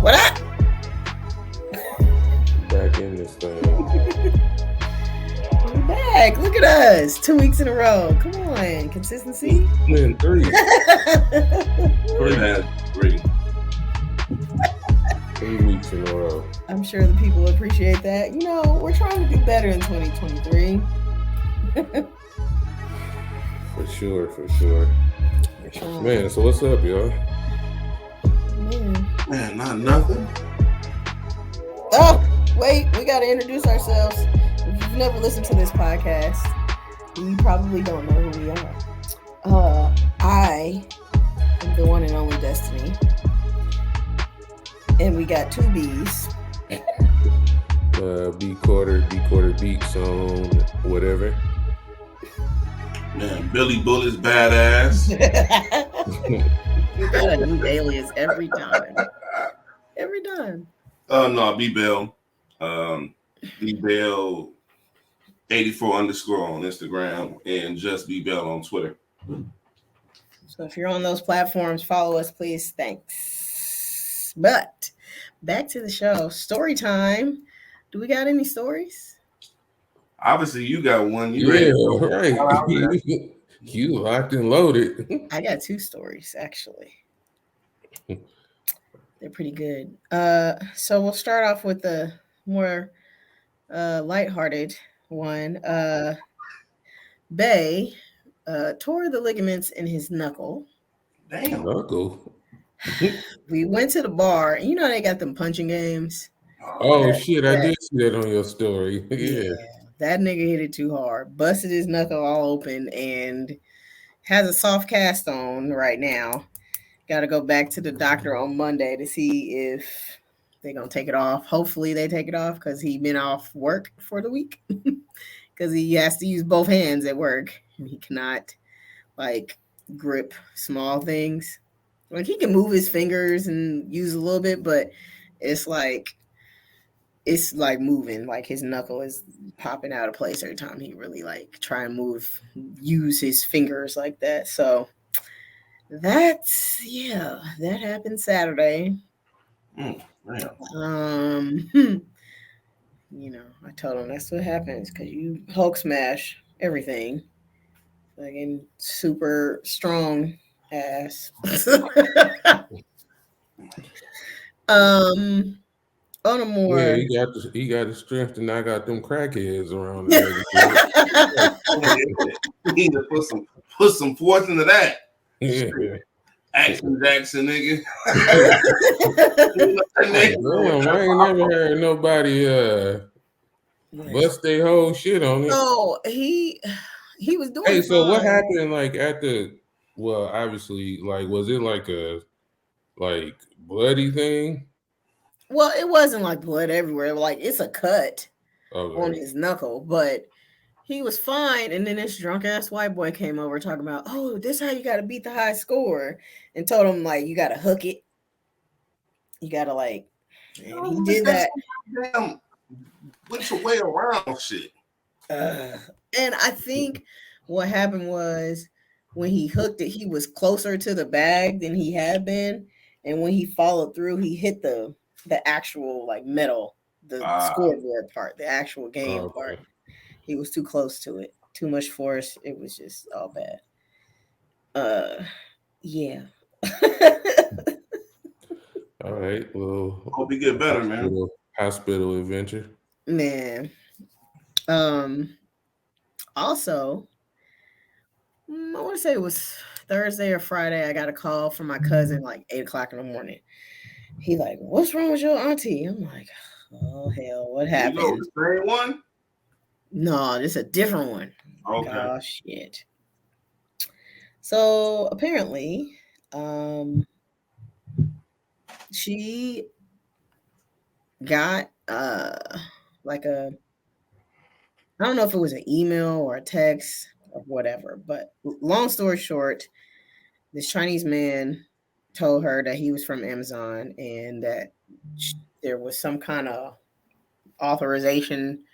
What up? Back in this thing. We're back. Look at us. 2 weeks in a row. Come on. Consistency. Man, 3. 3. 3 weeks in a row. I'm sure the people appreciate that. You know, we're trying to do better in 2023. For sure. Man, so what's up, y'all? Man, not nothing. Oh, wait. We got to introduce ourselves. If you've never listened to this podcast, you probably don't know who we are. I am the one and only Destiny. And we got 2 B's. B quarter beats on whatever. Man, Billy Bullet's badass. You got a new alias every time. Every time. No, B-Bell. B-Bell 84 _ on Instagram and just B-Bell on Twitter. So if you're on those platforms, follow us, please. Thanks. But back to the show. Story time. Do we got any stories? Obviously, you got one. Right. You locked and loaded. I got 2 stories, actually. They're pretty good. So we'll start off with the more lighthearted one. Bay tore the ligaments in his knuckle. Damn. Knuckle. We went to the bar. You know they got them punching games. Oh shit! I did see that on your story. Yeah. That nigga hit it too hard. Busted his knuckle all open and has a soft cast on right now. Got to go back to the doctor on Monday to see if they're going to take it off. Hopefully they take it off because he's been off work for the week because he has to use both hands at work. And he cannot like grip small things. Like he can move his fingers and use a little bit, but it's like moving, like his knuckle is popping out of place every time he really like try and use his fingers like that. So that happened Saturday. Man. You know, I told him that's what happens because you Hulk smash everything, like in super strong ass. On a more, Yeah, he got the strength, and I got them crackheads around. You need to put some force into that. Yeah. Action Jackson, nigga. Damn, I ain't never heard nobody bust their whole shit on it. No, he was doing. Hey, so what happened? Like obviously, like was it like a bloody thing? Well, it wasn't like blood everywhere. Like it's a cut on his knuckle, but he was fine. And then this drunk ass white boy came over talking about, oh, this is how you got to beat the high score, and told him like you got to hook it. You got to like. And he did that. Damn, what's your way around shit? And I think what happened was when he hooked it, he was closer to the bag than he had been, and when he followed through, he hit the actual like metal, the scoreboard part, the actual game part. He was too close to it, too much force. It was just all bad. Yeah. All right. Well, hope you get better, man. Hospital adventure. Man. Also, I want to say it was Thursday or Friday. I got a call from my cousin like 8:00 in the morning. He like, what's wrong with your auntie? I'm like, oh hell, what happened? You know the same one? No, this is a different one. Okay. Oh shit. So apparently, she got like I don't know if it was an email or a text or whatever, but long story short, this Chinese man told her that he was from Amazon and that there was some kind of authorization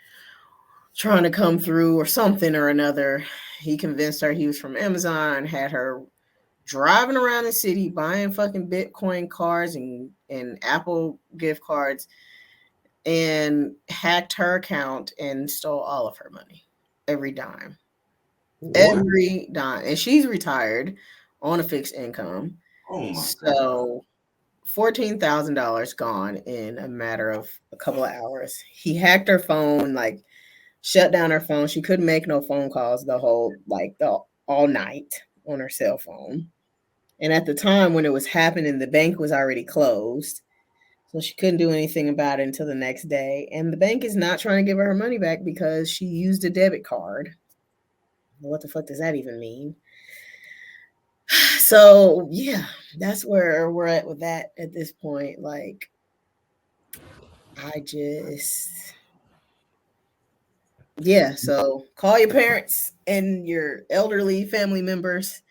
trying to come through or something or another. He convinced her he was from Amazon, had her driving around the city buying fucking Bitcoin cards and Apple gift cards, and hacked her account and stole all of her money. Every dime. What? Every dime. And she's retired on a fixed income. Oh my God. So $14,000 gone in a matter of a couple of hours. He hacked her phone, like shut down her phone. She couldn't make no phone calls the all night on her cell phone. And at the time when it was happening, the bank was already closed. So she couldn't do anything about it until the next day. And the bank is not trying to give her money back because she used a debit card. What the fuck does that even mean? So yeah, that's where we're at with that at this point. Like, so call your parents and your elderly family members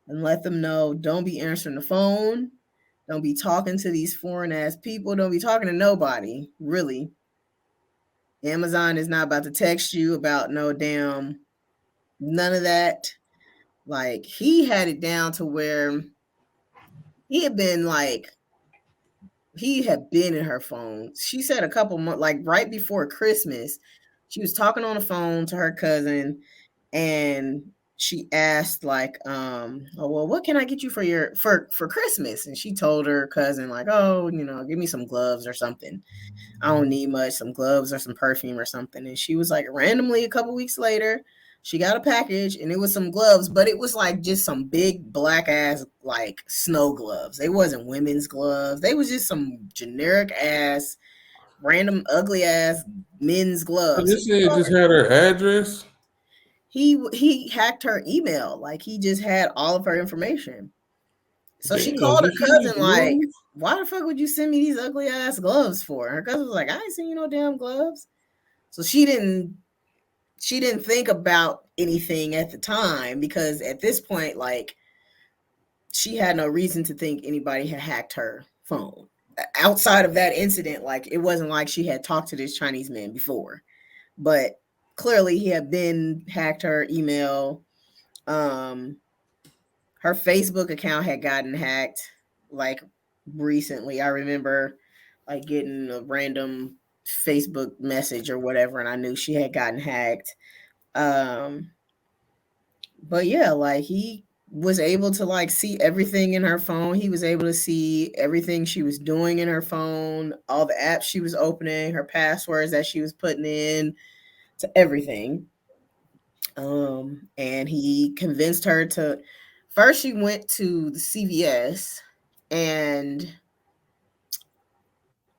and let them know, don't be answering the phone. Don't be talking to these foreign ass people. Don't be talking to nobody, really. Amazon is not about to text you about no damn none of that. Like, he had it down to where he had been like, he had been in her phone. She said a couple months, like right before Christmas, she was talking on the phone to her cousin, and she asked like, oh, well, what can I get you for your for Christmas? And she told her cousin like, oh, give me some gloves or something. I don't need much, some gloves or some perfume or something. And she was like, randomly a couple weeks later, she got a package and it was some gloves, but it was like just some big black ass like snow gloves. They wasn't women's gloves. They was just some generic ass, random ugly ass men's So gloves. this nigga just had her address. He hacked her email. Like, he just had all of her information. So she Damn, called her did she need cousin like, gloves? why the fuck would you send me these ugly ass gloves for? Her cousin was like, I ain't seen you no damn gloves. So she didn't think about anything at the time, because at this point, like, she had no reason to think anybody had hacked her phone. Outside of that incident, like, it wasn't like she had talked to this Chinese man before. But clearly he had been hacked her email. Her Facebook account had gotten hacked like recently. I remember like getting a random Facebook message or whatever, and I knew she had gotten hacked. But yeah, like, he was able to like see everything in her phone. He was able to see everything she was doing in her phone, all the apps she was opening, her passwords that she was putting in, to everything. And he convinced her to, first she went to the CVS and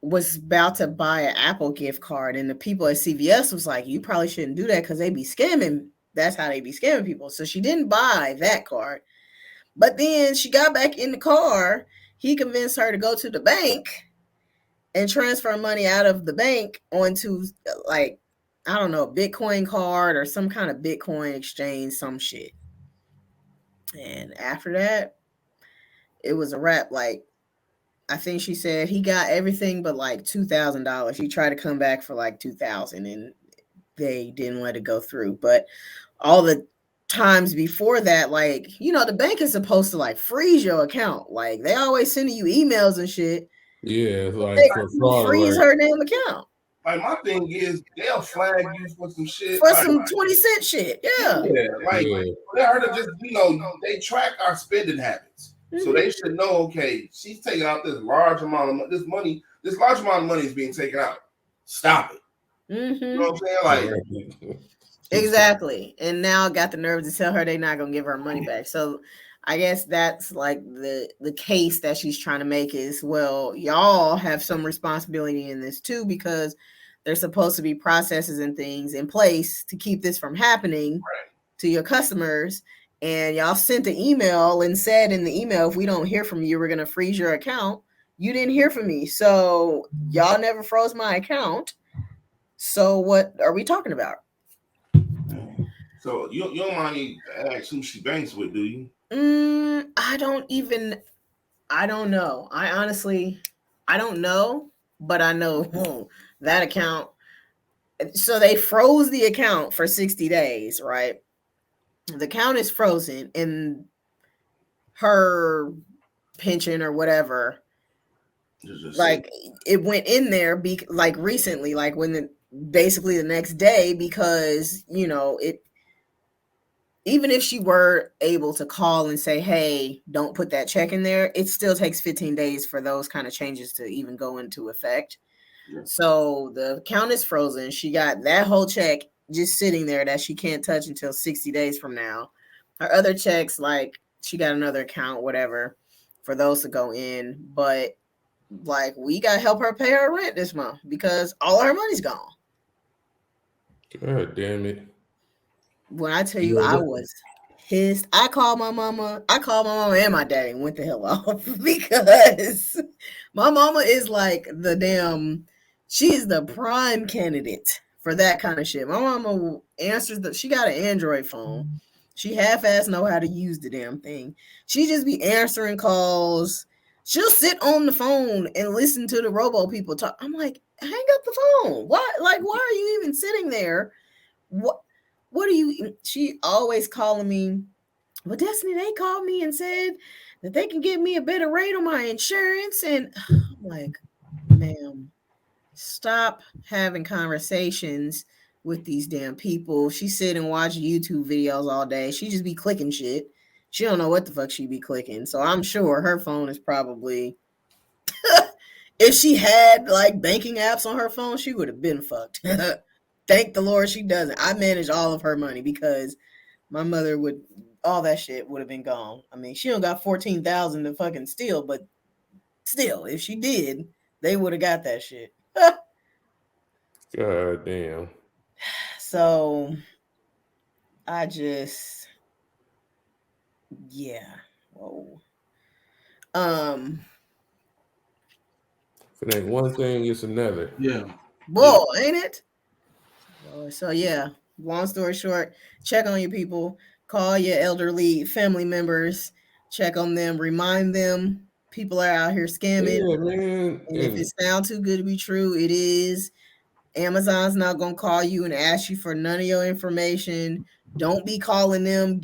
was about to buy an Apple gift card, and the people at CVS was like, you probably shouldn't do that because they be scamming. That's how they be scamming people. So she didn't buy that card. But then she got back in the car. He convinced her to go to the bank and transfer money out of the bank onto, like, I don't know, a Bitcoin card or some kind of Bitcoin exchange, some shit. And after that, it was a wrap. Like, I think she said he got everything but like $2,000. He tried to come back for like 2,000, and they didn't let it go through. But all the times before that, like, the bank is supposed to like freeze your account. Like, they always sending you emails and shit. Yeah, like They for fraud, freeze like, her damn account. Like, my thing is, they'll flag you for some shit. For like, some 20-cent shit. Yeah. like, yeah. they heard to just, they track our spending habits. So they should know, okay, she's taking out this large amount of money. This large amount of money is being taken out. Stop it. You know what I'm saying? Like, exactly. And now I got the nerve to tell her they're not gonna give her money back. So I guess that's like the case that she's trying to make is, well, y'all have some responsibility in this too, because there's supposed to be processes and things in place to keep this from happening to your customers. And y'all sent the email and said in the email, if we don't hear from you, we're going to freeze your account. You didn't hear from me. So y'all never froze my account. So what are we talking about? So you don't mind me ask who she banks with, do you? I don't know. I don't know, but I know that account. So they froze the account for 60 days, right? The account is frozen, and her pension or whatever. Like it went in there like recently, like basically the next day, because it, even if she were able to call and say, hey, don't put that check in there, it still takes 15 days for those kind of changes to even go into effect. Yeah. So the account is frozen. She got that whole check just sitting there that she can't touch until 60 days from now. Her other checks, like she got another account, whatever, for those to go in. But like we got to help her pay her rent this month because all her money's gone. God damn it. When I tell you, I was pissed. I called my mama and my daddy and went the hell off because my mama is like she is the prime candidate for that kind of shit. My mama answers she got an Android phone. She half-ass know how to use the damn thing. She just be answering calls. She'll sit on the phone and listen to the robo people talk. I'm like, hang up the phone. Why are you even sitting there? What are you? She always calling me. Well, Destiny, they called me and said that they can give me a better rate on my insurance. And I'm like, ma'am, stop having conversations with these damn people. She sit and watch YouTube videos all day. She just be clicking shit. She don't know what the fuck she be clicking. So I'm sure her phone is probably if she had like banking apps on her phone, she would have been fucked. Thank the Lord she doesn't. I manage all of her money because my mother would, all that shit would have been gone. I mean, she don't got 14,000 to fucking steal, but still, if she did, they would have got that shit. God damn. So I just, yeah. Whoa. If it ain't one thing, it's another. Yeah. Whoa, ain't it? So yeah, long story short, check on your people, call your elderly family members, check on them, remind them people are out here scamming. Yeah, man. And if it sounds too good to be true, it is. Amazon's not gonna call you and ask you for none of your information. Don't be calling them,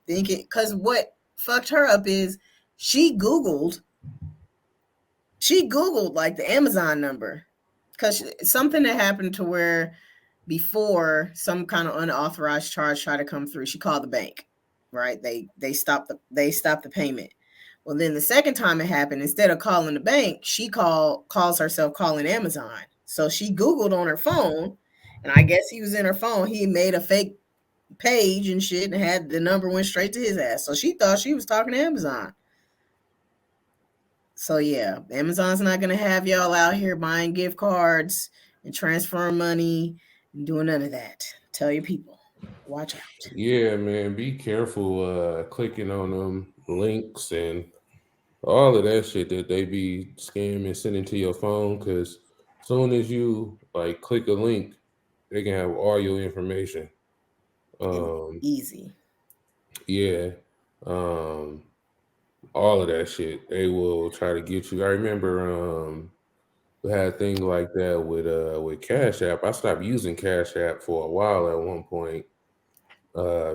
thinking, because what fucked her up is she Googled like the Amazon number. Because something that happened to where before some kind of unauthorized charge tried to come through, she called the bank, right? They stopped the payment. Well, then the second time it happened, instead of calling the bank, she calls herself calling Amazon. So she Googled on her phone, and I guess he was in her phone. He made a fake page and shit and had the number went straight to his ass. So she thought she was talking to Amazon. So yeah, Amazon's not gonna have y'all out here buying gift cards and transferring money and doing none of that. Tell your people, watch out. Yeah, man, be careful clicking on them links and all of that shit that they be scamming sending to your phone, because as soon as you like click a link, they can have all your information. Easy. Yeah. All of that shit. They will try to get you. I remember we had a thing like that with Cash App. I stopped using Cash App for a while at one point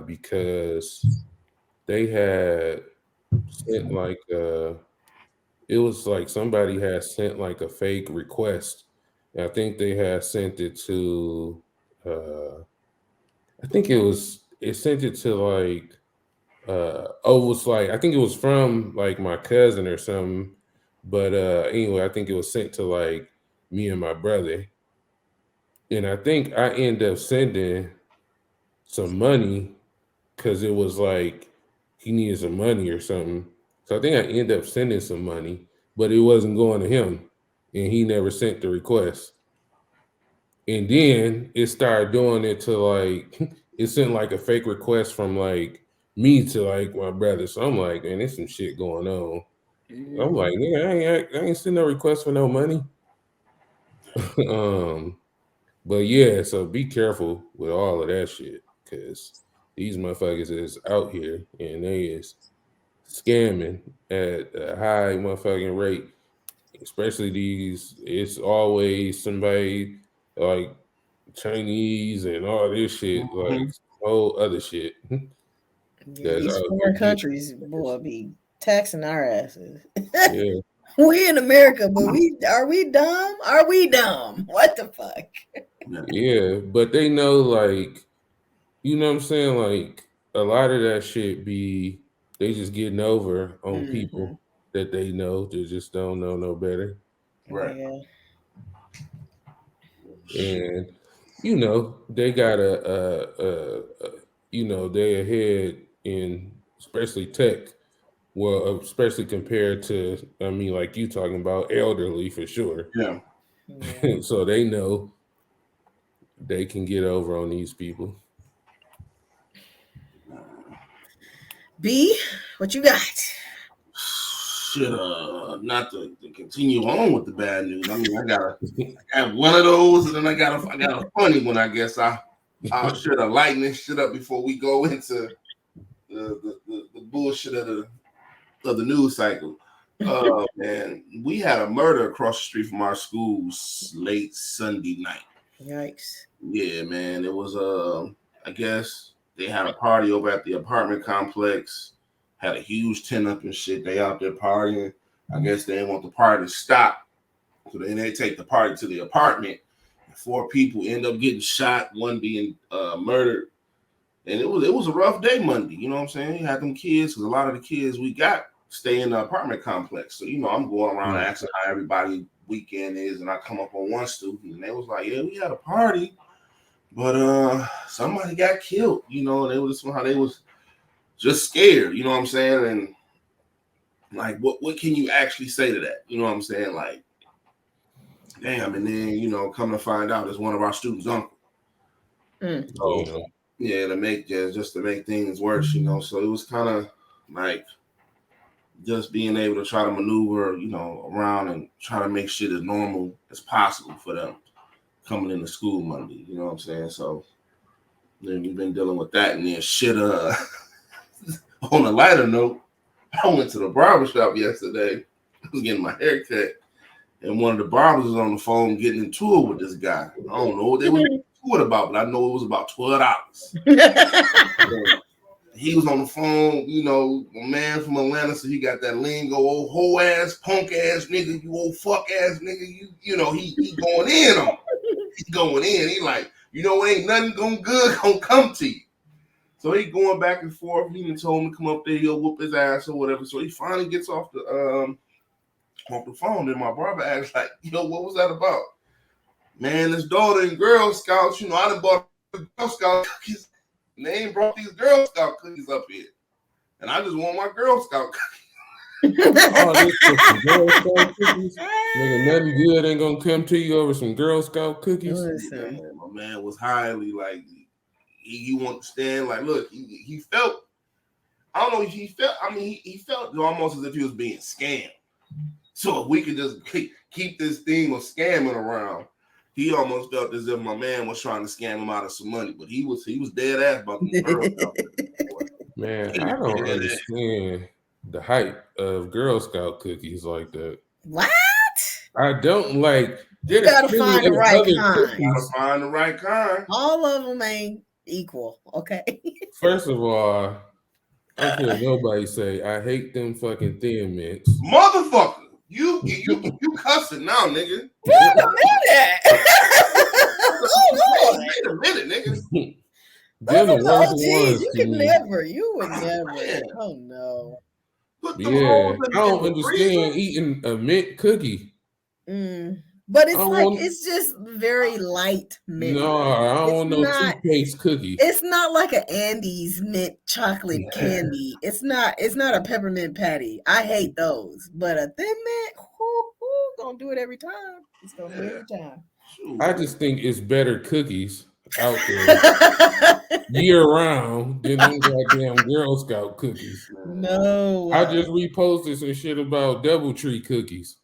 because they had sent like it was like somebody had sent like a fake request. And I think they had sent it to I think it sent it to like it was like I think it was from like my cousin or something. But anyway, I think it was sent to like me and my brother. And I think I ended up sending some money because it was like he needed some money or something. So I think I ended up sending some money, but it wasn't going to him. And he never sent the request. And then it started doing it to like it sent like a fake request from like me to like my brother. So I'm like, man, there's some shit going on. I'm like, nigga, I ain't send no request for no money. But yeah, so be careful with all of that shit, because these motherfuckers is out here and they is scamming at a high motherfucking rate. Especially these, it's always somebody like Chinese and all this shit, like whole other shit. Yeah, these foreign countries, boy, be taxing our asses. Yeah. We in America, but are we dumb? Are we dumb? What the fuck? Yeah, but they know, like, you know what I'm saying? Like, a lot of that shit they just getting over on people that they know. They just don't know no better. Right. Yeah. And, you know, they got they ahead in, especially tech. Well, especially compared to, I mean, like you talking about elderly for sure. Yeah. So they know they can get over on these people. B, what you got? Shit, not to continue on with the bad news. I mean, I have one of those, and then I got a funny one. I guess I'll share the lighten this shit up before we go into the bullshit of the news cycle. Man, we had a murder across the street from our school late Sunday night. Yikes. Yeah, man. It was I guess they had a party over at the apartment complex. Had a huge tent up and shit. They out there partying. I guess they didn't want the party to stop. So then they take the party to the apartment. 4 people end up getting shot, one being murdered. And it was a rough day Monday. You know what I'm saying? You had them kids, because a lot of the kids we got stay in the apartment complex. So, you know, I'm going around asking how everybody weekend is, and I come up on one student, and they was like, yeah, we had a party, but somebody got killed, you know, and they was somehow they was just scared, you know what I'm saying? And like, what can you actually say to that? You know what I'm saying? Like, damn, and then, you know, come to find out it's one of our students' uncle. So, yeah, to make things worse, you know. So it was kind of like just being able to try to maneuver, you know, around and try to make shit as normal as possible for them coming into school Monday, you know what I'm saying? So then we've been dealing with that, and then shit, on a lighter note, I went to the barbershop yesterday. I was getting my hair cut, and one of the barbers was on the phone getting into it with this guy. I don't know what they were into it about, but I know it was about $12. He was on the phone, you know, a man from Atlanta, so he got that lingo, old hoe ass, punk ass nigga, you old fuck ass nigga, you know, he going in on him. He going in. He like, you know, ain't nothing gonna come to you. So he going back and forth. He even told him to come up there, he'll whoop his ass or whatever. So he finally gets off the phone. Then my barber asks, like, yo, what was that about? Man, his daughter in Girl Scouts, you know, I done bought Girl Scout cookies. And they ain't brought these Girl Scout cookies up here. And I just want my Girl Scout cookies. Oh, this is some Girl Scout cookies? Nigga, nothing good ain't gonna come to you over some Girl Scout cookies? Yeah, my man was highly like, he want to stand like, look, he felt, I don't know, he felt almost as if he was being scammed. So if we could just keep this theme of scamming around, he almost felt as if my man was trying to scam him out of some money, but he was dead ass about the Girl Scout. Man, I don't understand the hype of Girl Scout cookies like that. What? I don't like. You gotta find the right kind. You gotta find the right kind. All of them ain't equal, okay? First of all, I don't care nobody say I hate them fucking Thin Mints. Motherfucker, you cussing now, nigga. Wait a minute. Oh Lord. Wait a minute, nigga. They're the worst ones. You would never. Oh no. Yeah, I don't understand eating a mint cookie. But it's just very light mint. No, I don't want no toothpaste cookie. It's not like an Andes mint chocolate candy. It's not a peppermint patty. I hate those. But a Thin Mint, gonna do it every time. It's gonna do it every time. I just think it's better cookies out there year round than them goddamn Girl Scout cookies. No. I just reposted some shit about DoubleTree cookies.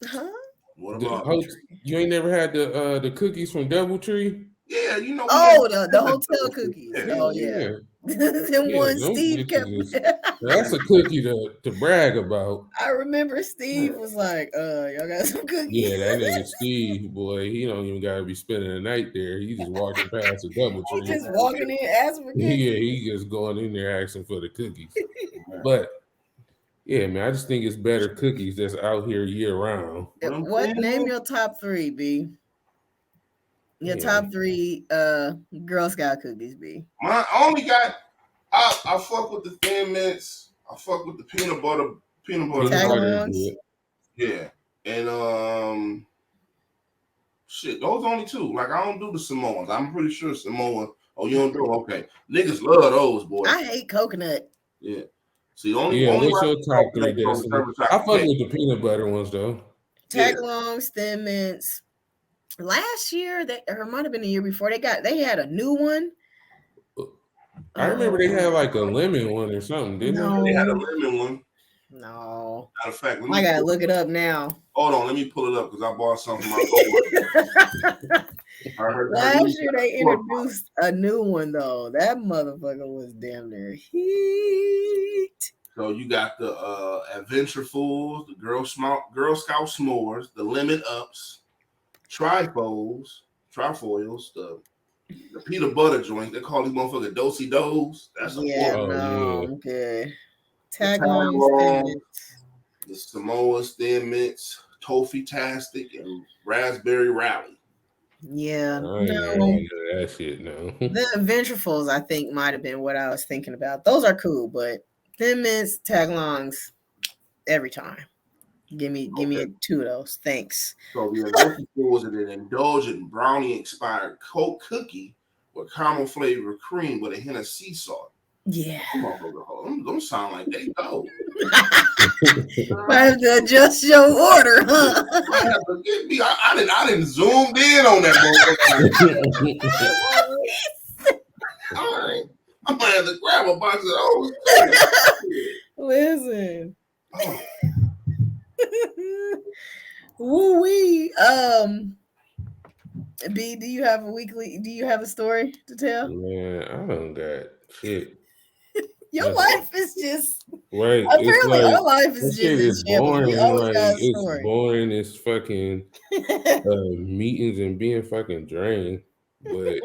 Huh? What about you ain't never had the cookies from DoubleTree? Yeah, you know. Oh, the hotel cookies. Oh yeah. Them ones Steve kept. That's a cookie to brag about. I remember Steve was like, y'all got some cookies. Yeah, that nigga Steve, boy, he don't even gotta be spending the night there. He just walking past the DoubleTree. He just walking in asking for cookies. Yeah, he just going in there asking for the cookies. But Yeah, man. I just think it's better cookies that's out here year round. What? Name your top 3, B. Your top 3 Girl Scout cookies, B. I only got. I fuck with the Thin Mints. I fuck with the peanut butter. Tagalongs. Yeah, and shit, those only 2. Like I don't do the Samoans. I'm pretty sure Samoa. Oh, you don't do? Okay, niggas love those, boy. I hate coconut. Yeah. See, only what's your top 3, Destiny? I fuck with the peanut butter ones though. Tagalongs, Thin Mints. Last year, or might have been the year before, they had a new one. I remember they had like a lemon one or something, didn't they? They had a lemon one. No. Matter of fact, I gotta look it up now. Hold on, let me pull it up because I bought something from my coworker. Last year they introduced a new one though. That motherfucker was damn near heat. So you got the Adventure Fools, the Girl Scout S'mores, the Lemon Ups, Trifoils, the peanut butter joint. They call these motherfuckers Do-si-dos. That's okay. Tagalongs, the Samoa's, Thin Mints, Toffee-tastic, and Raspberry Rally. Yeah, no. That shit, no. The Adventurefuls, I think, might have been what I was thinking about. Those are cool, but Thin Mints, Tagalongs, every time. Give me 2 of those. Thanks. So the Adventurefuls are an indulgent brownie-inspired Coke cookie with caramel flavored cream with a hint of sea salt. Yeah. Don't sound like they go. Might have to adjust your order, huh? Might have to get me. I didn't zoomed in on that motherfucker. All right. I'm gonna have to grab a box of those. Listen. Woo wee. B, do you have a story to tell? Man, I don't got shit. Your life is just right. Apparently, our life is just boring. It's boring. It's fucking meetings and being fucking drained. But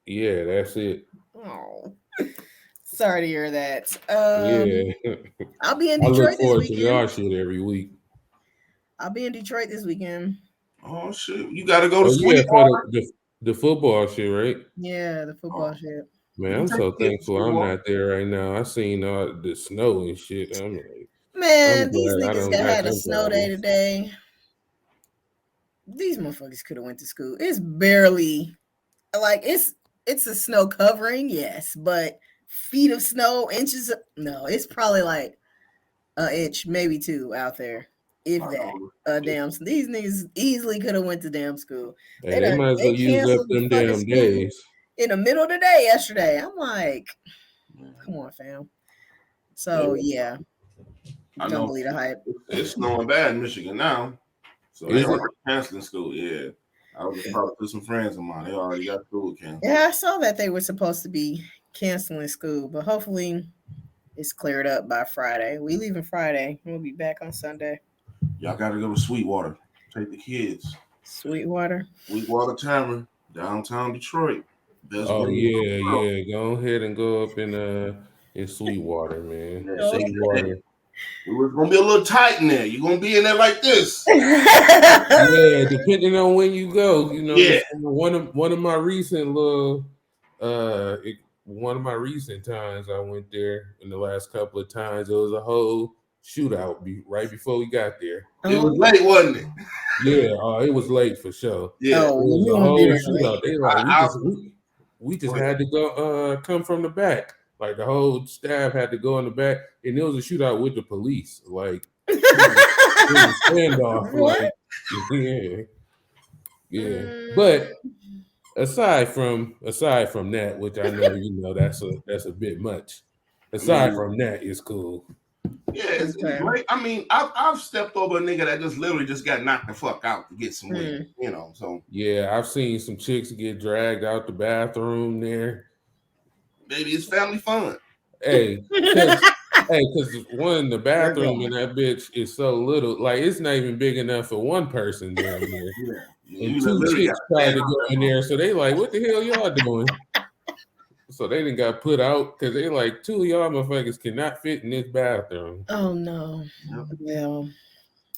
yeah, that's it. Oh, sorry to hear that. Yeah, I'll be in Detroit this weekend. I look forward to y'all shit every week. I'll be in Detroit this weekend. Oh shit! You got to go to the football shit, right? Yeah, the football shit. Man, I'm so thankful I'm not there right now. I seen all the snow and shit. I'm like, man, these niggas had a snow day today. These motherfuckers could have went to school. It's barely like it's a snow covering, yes, but feet of snow, inches of, no, it's probably like an inch, maybe 2 out there. If that, these niggas easily could have went to damn school. Hey, they might as well use up them damn days. In the middle of the day yesterday. I'm like, come on, fam. So yeah. I don't believe the hype. It's snowing bad in Michigan now. So they are canceling school. Yeah. I was just talking to some friends of mine. They already got school canceled. Yeah, I saw that they were supposed to be canceling school, but hopefully it's cleared up by Friday. We leaving Friday. We'll be back on Sunday. Y'all got to go to Sweetwater. Take the kids. Sweetwater Tavern, downtown Detroit. Yeah. Go ahead and go up in Sweetwater, man. Yeah, Sweetwater. It was gonna be a little tight in there. You're gonna be in there like this. Yeah, depending on when you go. You know, yeah. One of my recent times I went there in the last couple of times, it was a whole shootout right before we got there. It was late, wasn't it? Yeah, it was late for sure. Yeah, it was a whole shootout. They like we just had to go come from the back. Like the whole staff had to go in the back, and it was a shootout with the police. Like it was a standoff. Like, yeah. But aside from that, which I know that's a bit much. Aside from that, it's cool. Yeah, it's great. I mean, I've stepped over a nigga that just literally just got knocked the fuck out to get some weed, So yeah, I've seen some chicks get dragged out the bathroom there. Maybe it's family fun. Hey, because the bathroom in that bitch is so little, like it's not even big enough for one person down there. And 2 chicks tried to go in there, so they like, what the hell y'all doing? So they didn't got put out because they like 2 of y'all motherfuckers cannot fit in this bathroom. Oh no. Yep. Well,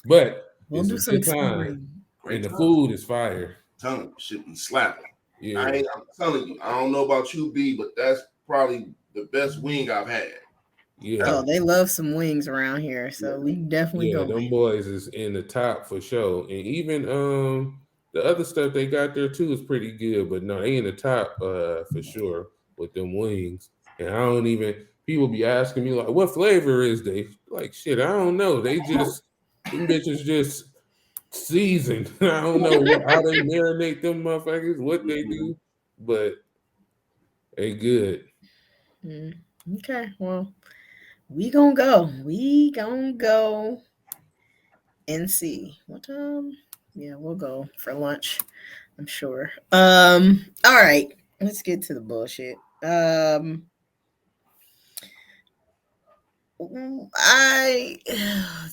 But we'll it's do a some good time. exploring. Great And the time. food is fire. Telling you, should be slapping. Yeah. I'm telling you, I don't know about you, B, but that's probably the best wing I've had. Yeah. Oh, they love some wings around here, so we definitely Yeah, go. them boys is in the top for sure. And even the other stuff they got there too is pretty good, but no, they in the top for sure with them wings. And I don't even people be asking me like what flavor is they? Like shit, I don't know. They just them bitches just seasoned. I don't know how they marinate them motherfuckers, what they do, but they good. Okay, well, we gonna go. We gonna go and see what time. Yeah, we'll go for lunch. I'm sure. All right, let's get to the bullshit. I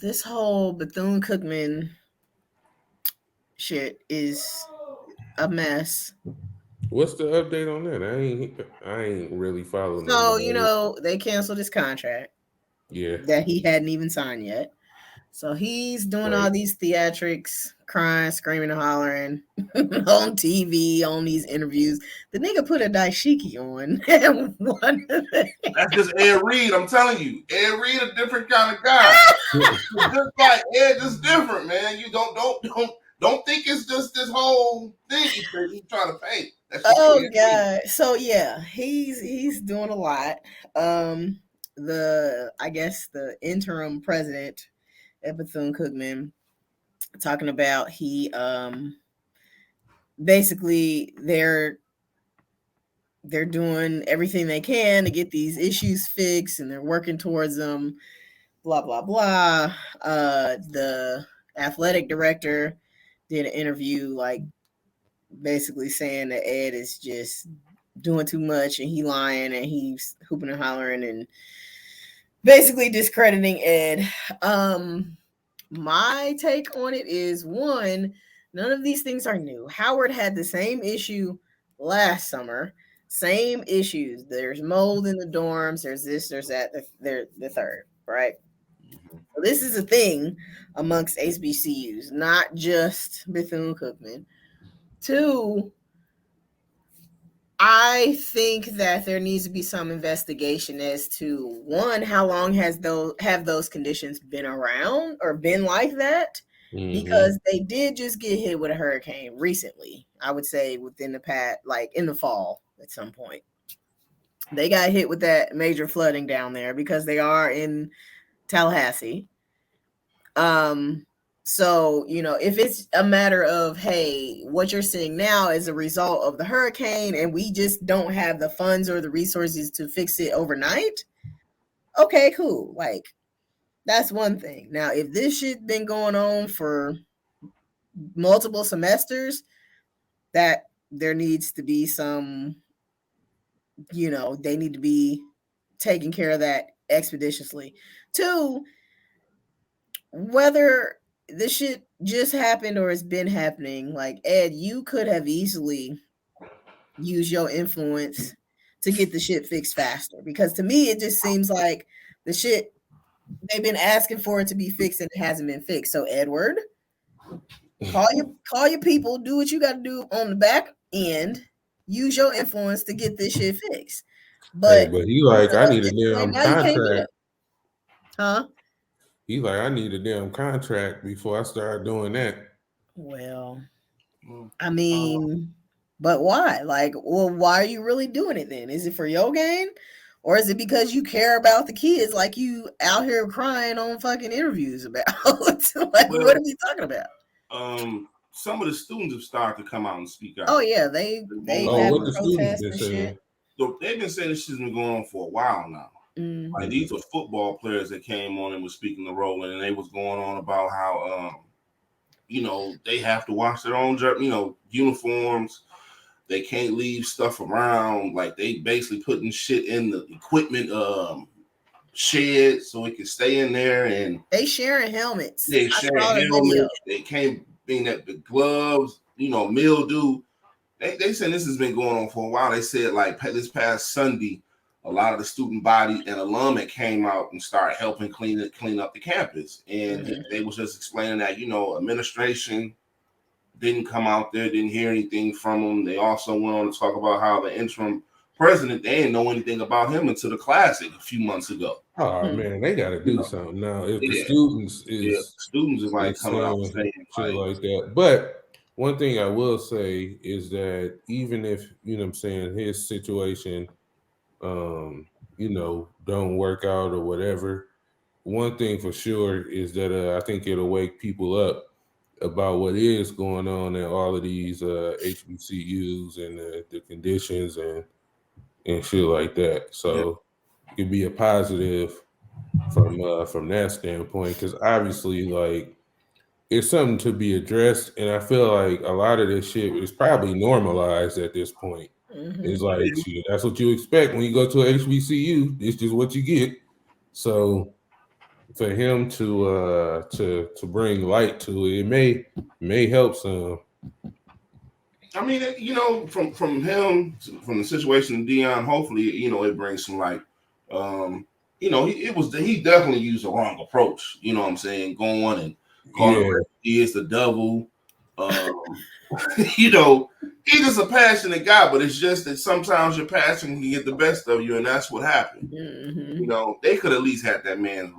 this whole Bethune Cookman shit is a mess. What's the update on that? I ain't really following no So, news. they canceled his contract Yeah, that he hadn't even signed yet. So he's doing right. all these theatrics, crying, screaming, and hollering on TV, on these interviews. The nigga put a dashiki on. That's just Ed Reed. I'm telling you, Ed Reed a different kind of guy. This guy Ed is different, man. You don't think it's just this whole thing he's trying to paint. That's just Oh Ed Reed. god. So yeah, he's doing a lot. I guess the interim president at Bethune Cookman talking about he basically they're doing everything they can to get these issues fixed and they're working towards them, blah blah blah. The athletic director did an interview like basically saying that Ed is just doing too much and he lying and he's hooping and hollering and basically discrediting Ed. My take on it is one, none of these things are new. Howard had the same issue last summer, same issues. There's mold in the dorms, there's this, there's that, the third, right? So this is a thing amongst HBCUs, not just Bethune Cookman. Two, I think that there needs to be some investigation as to one, how long have those conditions been around or been like that? Because they did just get hit with a hurricane recently. I would say within the past, like in the fall at some point. They got hit with that major flooding down there because they are in Tallahassee. So, if it's a matter of, hey, what you're seeing now is a result of the hurricane and we just don't have the funds or the resources to fix it overnight, okay, cool. Like, that's one thing. Now, if this shit been going on for multiple semesters, that there needs to be some, they need to be taking care of that expeditiously. Two, whether this shit just happened or it's been happening, like Ed, you could have easily used your influence to get the shit fixed faster. Because to me, it just seems like the shit they've been asking for it to be fixed and it hasn't been fixed. So Edward, call your people, do what you got to do on the back end, use your influence to get this shit fixed. Hey, But but he like, I need a right damn now you can't do contract. that, huh? He like, I need a damn contract before I start doing that. Well, I mean, but why? Like, well, why are you really doing it then? Is it for your gain? Or is it because you care about the kids like you out here crying on fucking interviews about? Like, Well, what are we talking about? some of the students have started to come out and speak out. Oh, yeah, they've Oh, had what the students protests been and saying? shit. So they've been saying this shit's been going on for a while now. Like these are football players that came on and was speaking the role, and they was going on about how they have to wash their own uniforms. They can't leave stuff around. Like they basically putting shit in the equipment shed so it can stay in there, and They sharing helmets. they I sharing saw the video. helmets. They can't bring that the gloves, mildew. They said this has been going on for a while. They said like this past Sunday, a lot of the student body and alum came out and started helping clean up the campus. And they was just explaining that, administration didn't come out there, didn't hear anything from them. They also went on to talk about how the interim president, they didn't know anything about him until the Classic a few months ago. Oh man, they got to do something now. If the students is like coming out saying shit like that. But one thing I will say is that even if his situation, don't work out or whatever, one thing for sure is that I think it'll wake people up about what is going on in all of these HBCUs and the conditions and shit like that. So it could be a positive from that standpoint, because obviously, like, it's something to be addressed, and I feel like a lot of this shit is probably normalized at this point. It's like, shit, that's what you expect when you go to a HBCU. It's just what you get. So for him to bring light to it, it may help some. I mean, from him, from the situation of Dion, hopefully, it brings some light. He definitely used the wrong approach. You know what I'm saying? Going and calling he is the devil. He's just a passionate guy, but it's just that sometimes your passion can get the best of you, and that's what happened. They could at least have that man's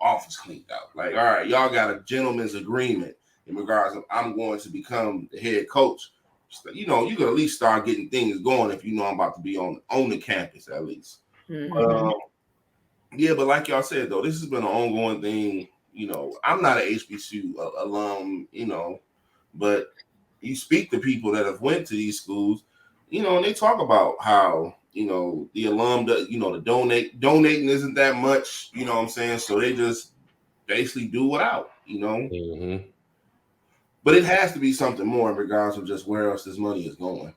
office cleaned out. Like, all right, y'all got a gentleman's agreement in regards of I'm going to become the head coach. You could at least start getting things going if I'm about to be on the campus at least. But like y'all said though, this has been an ongoing thing. I'm not an HBCU alum, but you speak to people that have went to these schools, and they talk about how the alum, the donating isn't that much, you know what I'm saying? So they just basically do without, But it has to be something more in regards of just where else this money is going,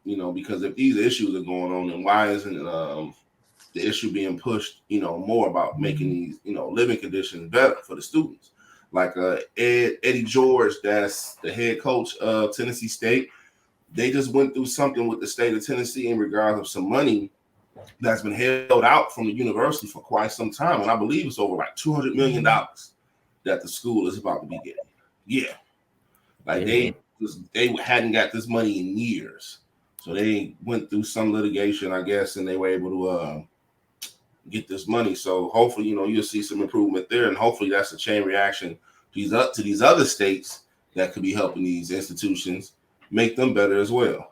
because if these issues are going on, then why isn't the issue being pushed, more about making these, living conditions better for the students? Like Eddie George, that's the head coach of Tennessee State. They just went through something with the state of Tennessee in regards of some money that's been held out from the university for quite some time. And I believe it's over like $200 million that the school is about to be getting. Yeah. Like they hadn't got this money in years. So they went through some litigation, I guess, and they were able to get this money. So hopefully, you'll see some improvement there. And hopefully that's a chain reaction to these other states that could be helping these institutions make them better as well.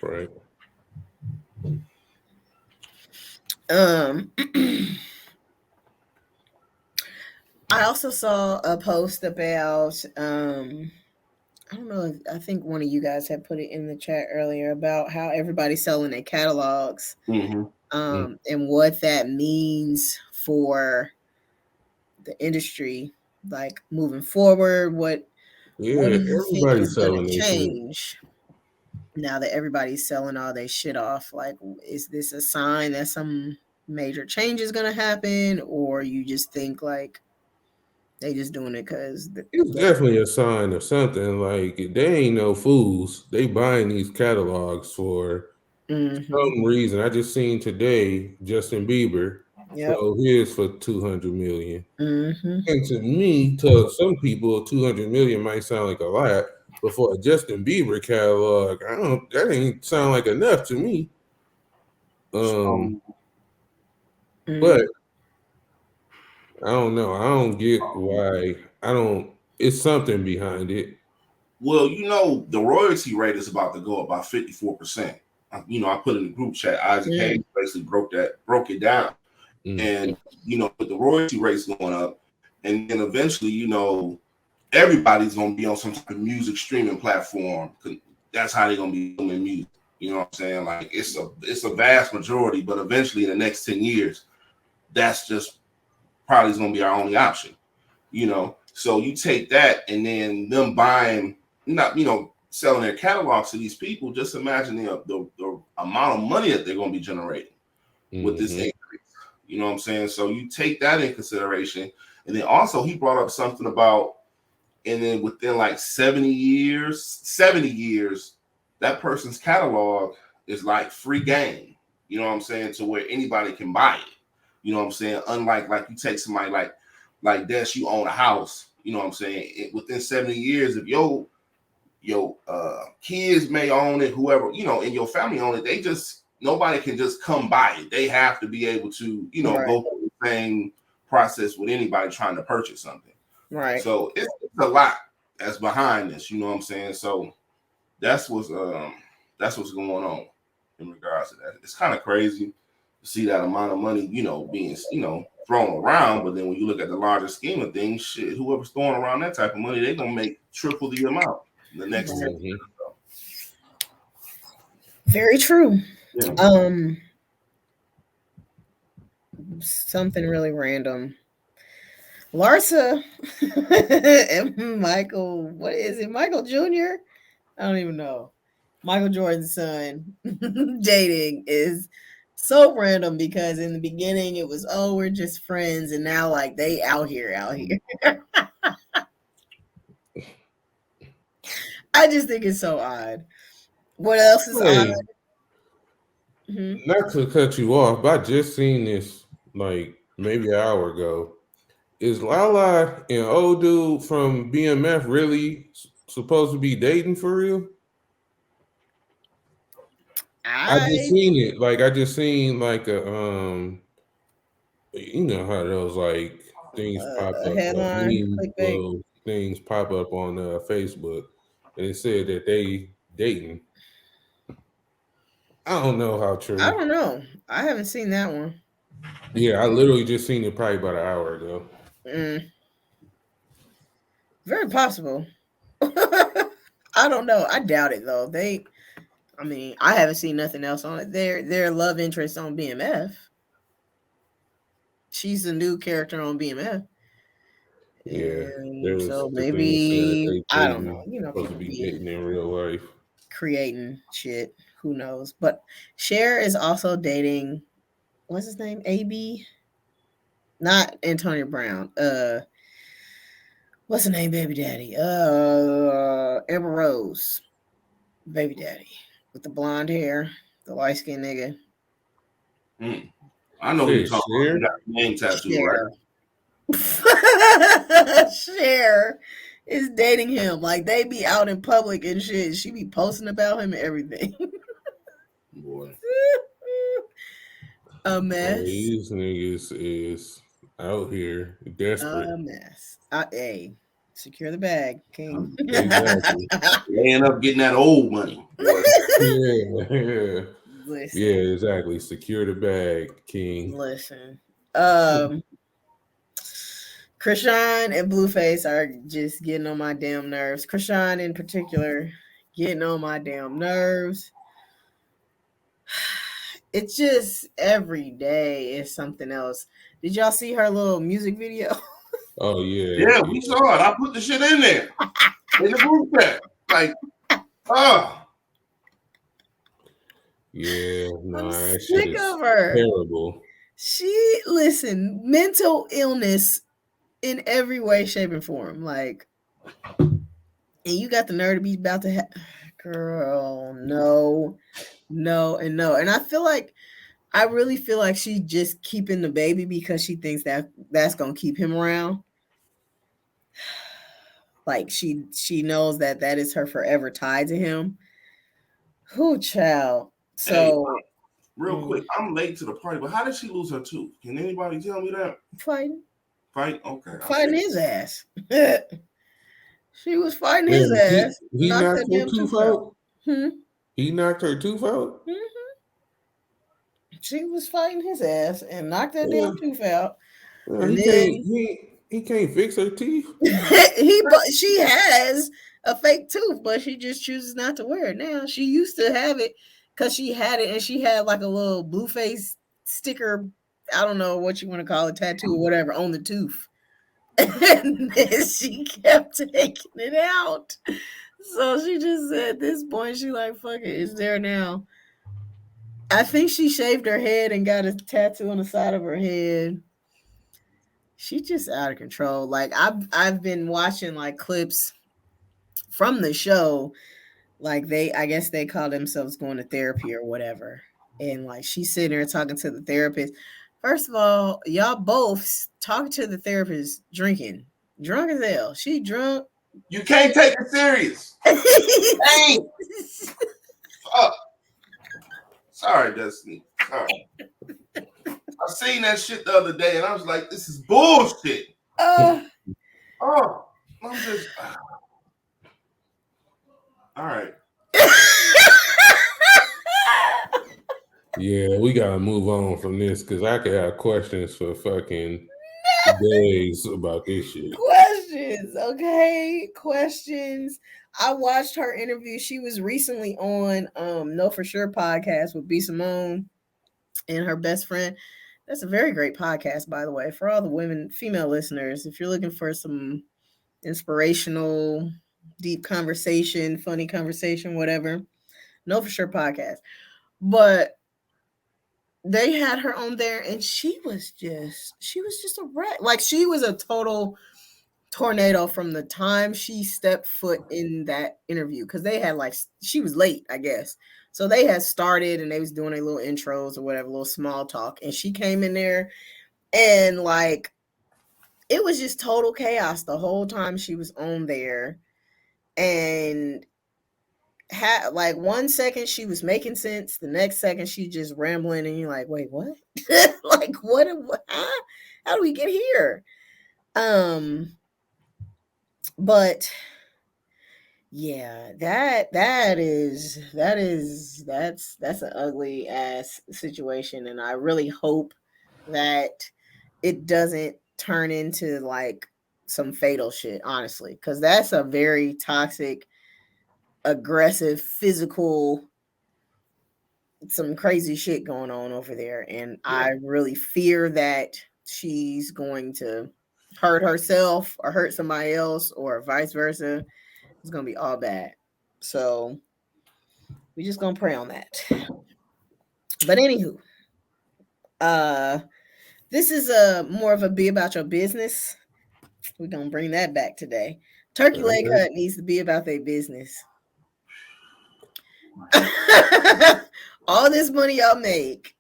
Right. I also saw a post about I don't know, I think one of you guys had put it in the chat earlier about how everybody's selling their catalogs, and what that means for the industry, like moving forward. What do you think is going to change now that everybody's selling all their shit off? Like, is this a sign that some major change is going to happen, or you just think like they just doing it because it's definitely a sign of something? Like, they ain't no fools. They buying these catalogs for some reason. I just seen today Justin Bieber sold his for $200 million. And to me, to some people, $200 million might sound like a lot, but for a Justin Bieber catalog, that ain't sound like enough to me. But I don't know. I don't get why. It's something behind it. Well, the royalty rate is about to go up by 54%. I put in the group chat, Isaac Hayes basically broke it down. And, with the royalty rates going up, and then eventually, everybody's going to be on some type of music streaming platform. That's how they're going to be doing music. You know what I'm saying? Like, it's a vast majority, but eventually in the next 10 years, that's just probably is going to be our only option. So you take that and then them buying, selling their catalogs to these people. Just imagine the amount of money that they're going to be generating with this increase. You know what I'm saying? So you take that in consideration. And then also he brought up something about, and then within like 70 years, that person's catalog is like free game. You know what I'm saying? To where anybody can buy it. You know what I'm saying? Unlike like you take somebody like Des, you own a house. You know what I'm saying? Within 70 years, if your kids may own it, whoever, you know, in your family own it, they just, nobody can just come by it. They have to be able to, you know, go through the same process with anybody trying to purchase something. Right. So it's a lot that's behind this, you know what I'm saying? So that's what's going on in regards to that. It's kind of crazy to see that amount of money, you know, being, you know, thrown around, but then when you look at the larger scheme of things, shit, whoever's throwing around that type of money, they're gonna make triple the amount in the next 10 years. Very true. Yeah. Something really random. Larsa and Michael, what is it? Michael Jr.? I don't even know. Michael Jordan's son dating is so random because in the beginning it was, oh, we're just friends, and now like they out here. I just think it's so odd. What else is odd? Not to cut you off, but I just seen this like maybe an hour ago. Is Lala and old dude from BMF really supposed to be dating for real? I just seen it. Like I just seen like a you know how those like things pop up, headline, little things pop up on Facebook, and it said that they dating. I don't know how true. I don't know. I haven't seen that one. Yeah, I literally just seen it probably about an hour ago. Very possible. I don't know. I doubt it though. I mean, I haven't seen nothing else on it. Their love interest on BMF. She's the new character on BMF. Yeah, so the thing said maybe I don't know. You know, supposed to be dating in real life, creating shit. Who knows? But Cher is also dating. What's his name? AB. Not Antonio Brown. What's the name? Baby daddy. Amber Rose. Baby daddy with the blonde hair, the light skinned nigga. I know who you're talking about. You got the name tattoo, right? Cher is dating him. Like they be out in public and shit. She be posting about him and everything. Boy. A mess. These niggas is out here desperate. A mess. Hey, secure the bag, King. Exactly. They end up getting that old money. Yeah. Listen. Yeah, exactly. Secure the bag, King. Listen. Chrisean and Blueface are just getting on my damn nerves. Chrisean in particular, getting on my damn nerves. It's just every day is something else. Did y'all see her little music video? Oh yeah. Yeah, we saw it. I put the shit in there. In the group chat. Like, yeah, no, that sick shit is of her. terrible. Listen, mental illness in every way, shape, and form. Like, and you got the nerve to be about to have, girl, no. And I really feel like she's just keeping the baby because she thinks that that's gonna keep him around. Like she knows that is her forever tied to him. Who child? So hey, real quick, I'm late to the party, but how did she lose her tooth? Can anybody tell me that? Fighting. Okay. Fighting his ass. She was fighting his ass. He knocked her tooth out. He knocked her tooth out. She was fighting his ass and knocked that damn tooth out. And he can't fix her teeth. She has a fake tooth, but she just chooses not to wear it now. She used to have it because she had it, and she had like a little Blueface sticker. I don't know what you want to call it, tattoo or whatever, on the tooth. And then she kept taking it out. So she just said at this point, she like, fuck it, it's there now. I think she shaved her head and got a tattoo on the side of her head. She's just out of control. Like I've been watching like clips from the show Like I guess they call themselves going to therapy or whatever. And like she's sitting there talking to the therapist. First of all, y'all both talking to the therapist drinking. Drunk as hell. She drunk. You can't take it serious. Dang. Fuck. Sorry, Destiny. Sorry. I seen that shit the other day and I was like, this is bullshit. Oh, I'm just all right. Yeah, we gotta move on from this because I could have questions for fucking days about this shit. Questions, okay? Questions. I watched her interview. She was recently on Know For Sure podcast with B Simone and her best friend. That's a very great podcast, by the way, for all the female listeners. If you're looking for some inspirational, deep conversation, funny conversation, whatever, Know For Sure podcast. But they had her on there and she was just a wreck. Like she was a total tornado from the time she stepped foot in that interview, because they had like, she was late, I guess. So they had started and they was doing a little intros or whatever, little small talk. And she came in there and like, it was just total chaos the whole time she was on there. And had like 1 second she was making sense, the next second she just rambling, and you're like, wait, what? Like what? How do we get here? But yeah, that's an ugly ass situation, and I really hope that it doesn't turn into like some fatal shit, honestly, because that's a very toxic, aggressive, physical, some crazy shit going on over there. And I really fear that she's going to hurt herself or hurt somebody else or vice versa. It's going to be all bad. So we just going to pray on that. But anywho, this is more of a be about your business. We're going to bring that back today. Turkey Leg Hut needs to be about their business. All this money y'all make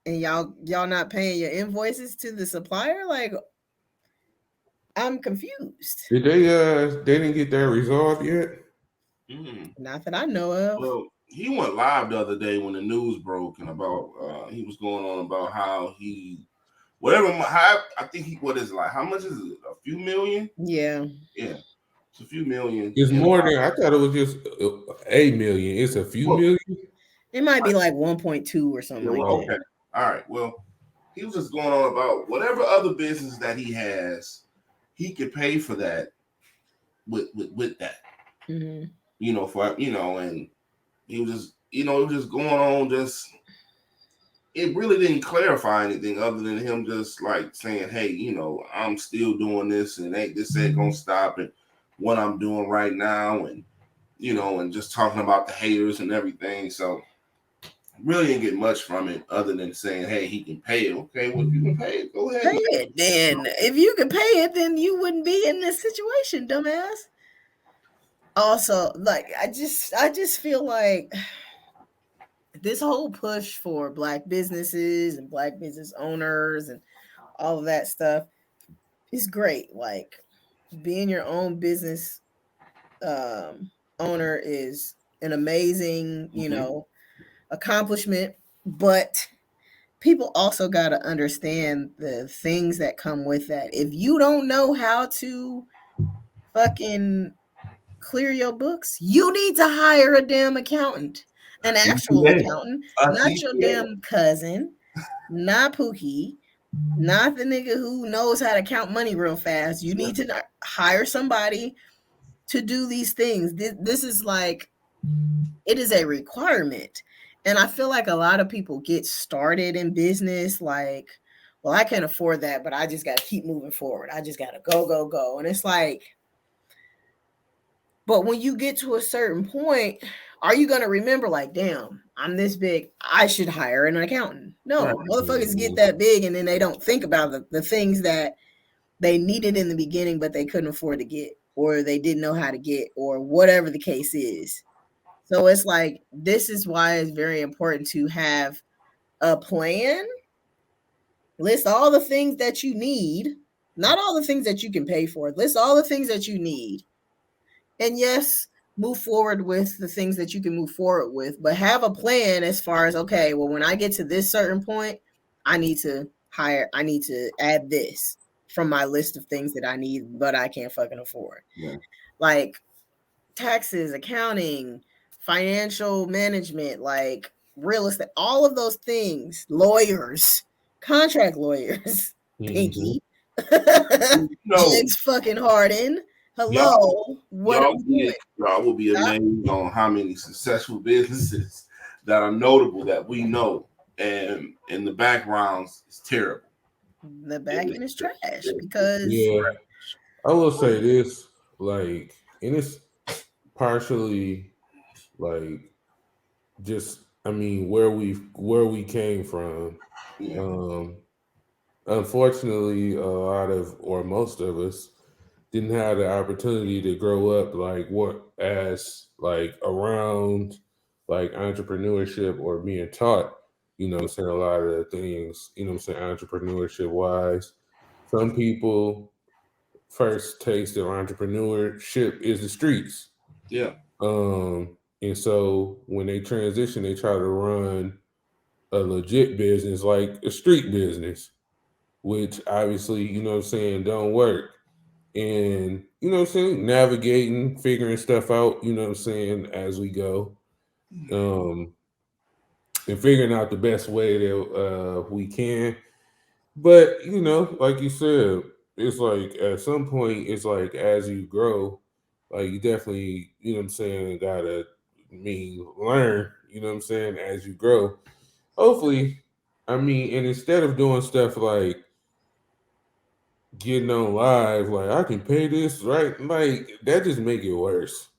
and y'all not paying your invoices to the supplier, like, I'm confused. Did they didn't get that resolved yet? Not that I know of. Well, he went live the other day when the news broke and about he was going on about how he I think he, what is it, like, how much is it, a few million? Yeah, it's a few million. It's more than, I thought it was just a million. It's a few million. It might be like 1.2 or something like that. Okay, all right. Well, he was just going on about whatever other business that he has, he could pay for that with that. Mm-hmm. And he was just, it was just going on. Just, it really didn't clarify anything other than him just like saying, "Hey, I'm still doing this, and this ain't gonna stop, and what I'm doing right now, and and just talking about the haters and everything." So really didn't get much from it other than saying, "Hey, he can pay it." Okay, well, if you can pay it, go ahead. Pay it. Then if you could pay it, then you wouldn't be in this situation, dumbass. Also, like, I just feel like this whole push for Black businesses and Black business owners and all of that stuff is great. Like, being your own business owner is an amazing, accomplishment, but people also got to understand the things that come with that. If you don't know how to fucking clear your books, you need to hire a damn accountant, an actual accountant, not your damn cousin, not Pookie, not the nigga who knows how to count money real fast. You need to hire somebody to do these things. This is like, it is a requirement. And I feel like a lot of people get started in business like, well, I can't afford that, but I just got to keep moving forward. I just got to go. And it's like, but when you get to a certain point, are you going to remember like, damn, I'm this big, I should hire an accountant? No, motherfuckers get that big and then they don't think about the things that they needed in the beginning, but they couldn't afford to get, or they didn't know how to get, or whatever the case is. So it's like, this is why it's very important to have a plan. List all the things that you need, not all the things that you can pay for. List all the things that you need. And yes, move forward with the things that you can move forward with, but have a plan as far as, okay, well, when I get to this certain point, I need to add this from my list of things that I need, but I can't fucking afford. Yeah. Like taxes, accounting, financial management, like real estate, all of those things, lawyers, contract lawyers, Pinky, James fucking Harden. Hello, what are we doing? Y'all will be amazed on how many successful businesses that are notable that we know, and in the backgrounds is terrible. The back end is trash because I will say this, like, and it's partially like just, I mean, where we came from. Unfortunately, a lot of, or most of us, didn't have the opportunity to grow up like around like entrepreneurship or being taught, you know what I'm saying, a lot of the things, you know what I'm saying, entrepreneurship wise. Some people first taste of entrepreneurship is the streets. Yeah. And so when they transition, they try to run a legit business like a street business, which obviously, you know what I'm saying, don't work. And, you know what I'm saying, navigating, figuring stuff out, you know what I'm saying, as we go. And figuring out the best way that we can. But, you know, like you said, it's like at some point, it's like as you grow, like you definitely, you know what I'm saying, gotta learn, you know what I'm saying, as you grow. Hopefully, I mean, and instead of doing stuff like getting on live, like I can pay this, right? Like that just make it worse.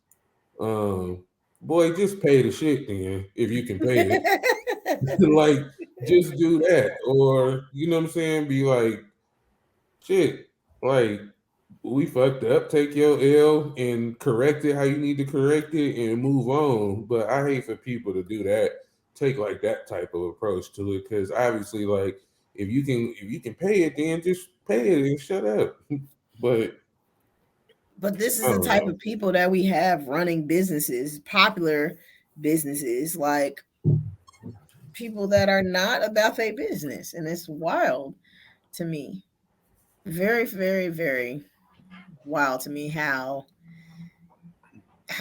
Boy, just pay the shit then if you can pay it. Like, just do that. Or, you know what I'm saying? Be like, shit, like we fucked up, take your L and correct it how you need to correct it and move on. But I hate for people to do that, take like that type of approach to it, because obviously, like, if you can pay it, then just pay it and shut up. But this is the type of people that we have running businesses, popular businesses, like people that are not about their business. And it's wild to me. Very, very, very wild to me how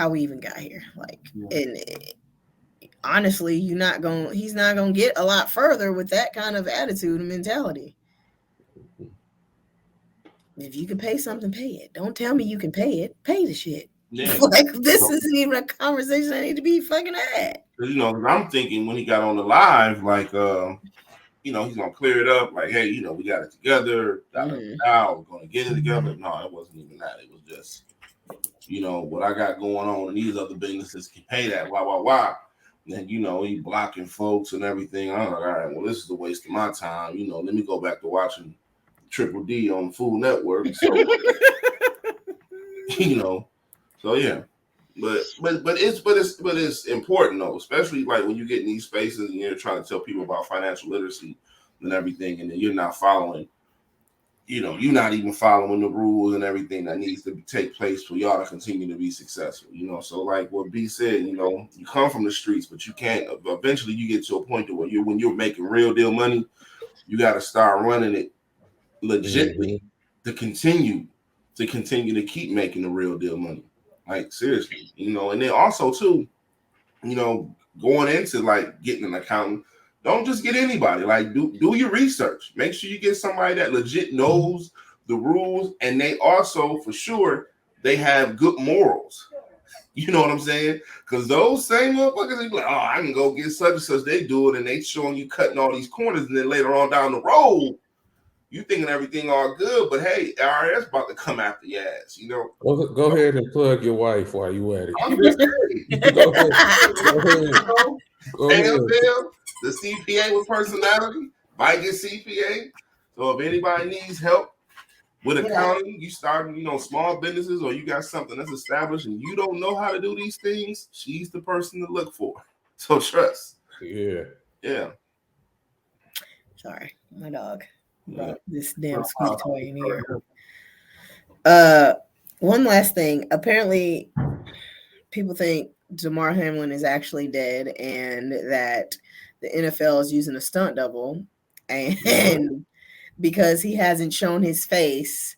we even got here. Like, and honestly, he's not gonna get a lot further with that kind of attitude and mentality. If you can pay something, pay it. Don't tell me you can pay it. Pay the shit. Yeah. Like, this isn't even a conversation that need to be fucking had. You know, I'm thinking when he got on the live, like, you know, he's gonna clear it up. Like, hey, you know, we got it together. Now we're gonna get it together. No, it wasn't even that. It was just, you know, what I got going on, and these other businesses can pay that. Why? And, you know, he blocking folks and everything. I'm like, all right, well, this is a waste of my time. You know, let me go back to watching Triple D on Food Network. So, you know, so yeah, but it's important though, especially like when you get in these spaces and you're trying to tell people about financial literacy and everything, and then you're not following, you know, you're not even following the rules and everything that needs to take place for y'all to continue to be successful. You know, so like what B said, you know, you come from the streets, but you can't. Eventually, you get to a point to where when you're making real deal money, you got to start running it legitly to continue to keep making the real deal money. Like, seriously, you know. And then also too, you know, going into like getting an accountant, don't just get anybody. Like, do your research. Make sure you get somebody that legit knows the rules, and they also for sure they have good morals. You know what I'm saying? Because those same motherfuckers, they be like, oh, I can go get such and such. They do it, and they showing you cutting all these corners, and then later on down the road, you thinking everything all good, but hey, IRS about to come after your ass, you know. Go ahead and plug your wife while you at it. I'm just saying. Go ahead. The CPA with personality, might get CPA. So if anybody needs help with accounting, you starting, small businesses, or you got something that's established and you don't know how to do these things, she's the person to look for. So trust. Yeah. Sorry, my dog brought this damn squeak toy in here. One last thing. Apparently, people think Damar Hamlin is actually dead and that the NFL is using a stunt double, and because he hasn't shown his face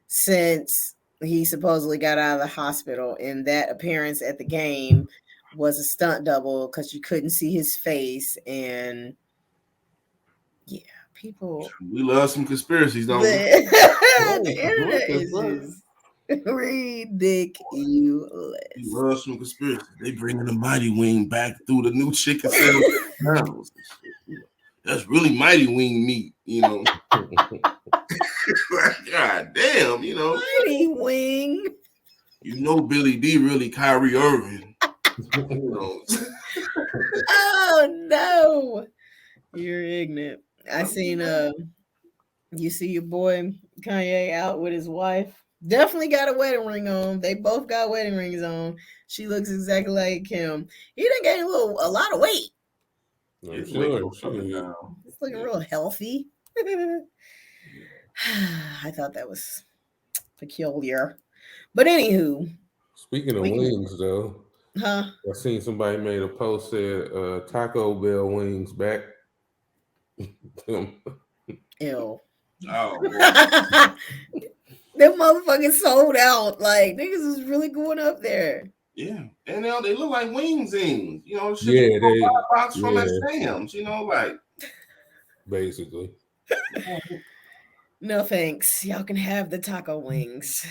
since he supposedly got out of the hospital, and that appearance at the game was a stunt double because you couldn't see his face. And yeah, people, we love some conspiracies, don't we? The internet is just ridiculous. We love some conspiracies. They bringing the Mighty Wing back through the new chicken sandwich. That's really Mighty Wing meat, God damn, Mighty Wing. Billy D really Kyrie Irving. Oh no, you're ignorant. I seen you see your boy Kanye out with his wife. Definitely got a wedding ring on. They both got wedding rings on. She looks exactly like him. He done gained a lot of weight. I'm sure. It's looking real healthy. I thought that was peculiar. But anywho. Speaking of wings, though. I seen somebody made a post said Taco Bell wings back. Ew. Oh, them motherfuckers sold out. Like, niggas is really going up there. Yeah. And they look like wings. Shit, they box from that Sam's, like. Basically. No thanks. Y'all can have the taco wings.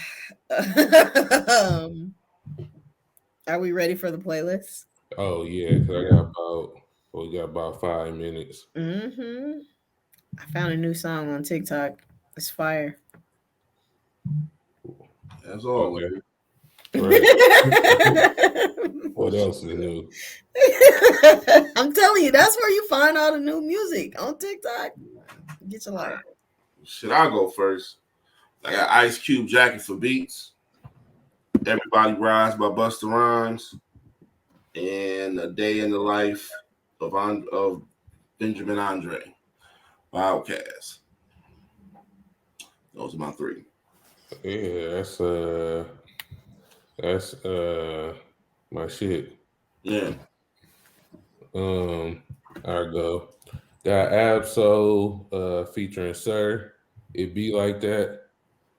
Are we ready for the playlist? Oh yeah, we got about 5 minutes. Mm-hmm. I found a new song on TikTok. It's fire. As always. Right. What else is new? I'm telling you, that's where you find all the new music on TikTok. Get your life. Should I go first? I got Ice Cube Jacket for Beats, Everybody Rise by Busta Rhymes, and A Day in the Life of Benjamin Andre by Outkast. Those are my 3. Yeah, that's my shit. Yeah. I go. Got Absol featuring Cher. It Be Like That.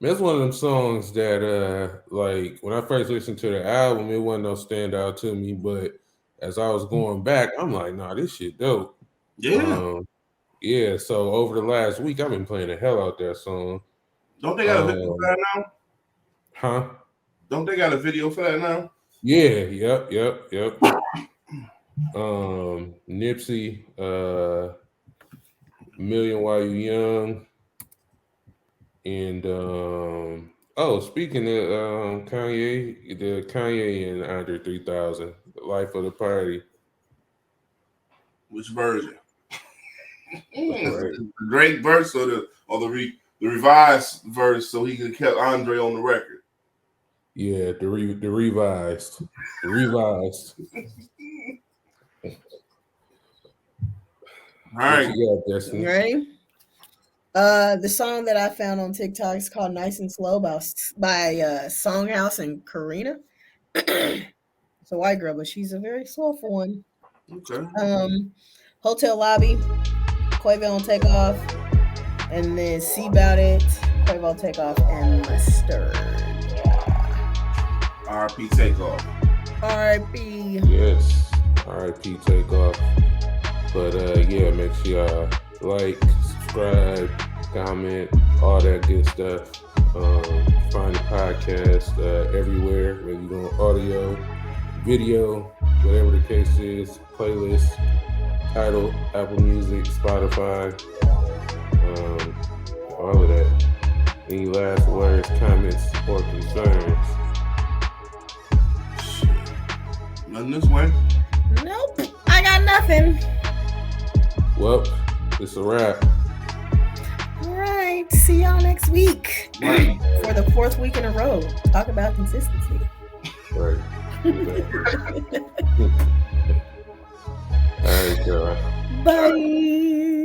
That's one of them songs that like when I first listened to the album, it wasn't no standout to me, but as I was going back, I'm like, nah, this shit dope. Yeah. Yeah, so over the last week, I've been playing the hell out that song. Don't they got a video for that now? Huh? Don't they got a video for that now? Yeah, yep. Nipsey, Million While You Young, and speaking of Kanye, the Kanye and Andre 3000, The Life of the Party. Which version? The Drake verse or the revised verse, so he could have kept Andre on the record. Yeah, the revised. The revised. All right. You got, Destiny? You ready? The song that I found on TikTok is called Nice and Slow by Songhouse and Karina. It's a white girl, but she's a very soulful one. Okay. Hotel Lobby, Quavo on Takeoff, and then See About It, Quavo Takeoff, and Mustard. R.I.P. Takeoff. R.I.P. Yes, R.I.P. Takeoff. But yeah, make sure y'all like, subscribe, comment, all that good stuff. Find the podcast everywhere, whether you're on audio, video, whatever the case is, playlist, Tidal, Apple Music, Spotify, all of that. Any last words, comments, or concerns? Nothing this way? Nope, I got nothing. Well, it's a wrap. All right. right. See y'all next week Right. for the 4th week in a row. Talk about consistency. Right. All right, y'all. Bye.